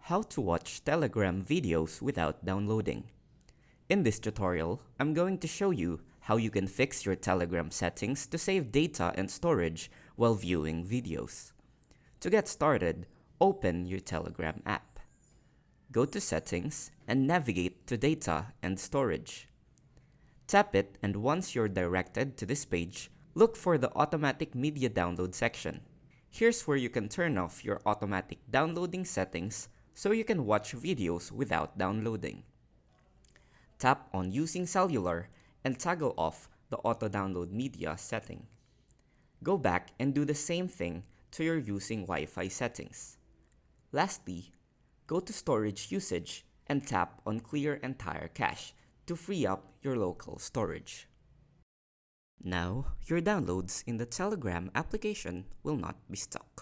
How to watch Telegram videos without downloading. In this tutorial, I'm going to show you how you can fix your Telegram settings to save data and storage while viewing videos. To get started, open your Telegram app. Go to Settings and navigate to Data and Storage. Tap it, and once you're directed to this page, look for the Automatic Media Download section. Here's where you can turn off your automatic downloading settings so you can watch videos without downloading. Tap on Using Cellular and toggle off the Auto Download Media setting. Go back and do the same thing to your Using Wi-Fi settings. Lastly, go to Storage Usage and tap on Clear Entire Cache to free up your local storage. Now, your downloads in the Telegram application will not be stopped.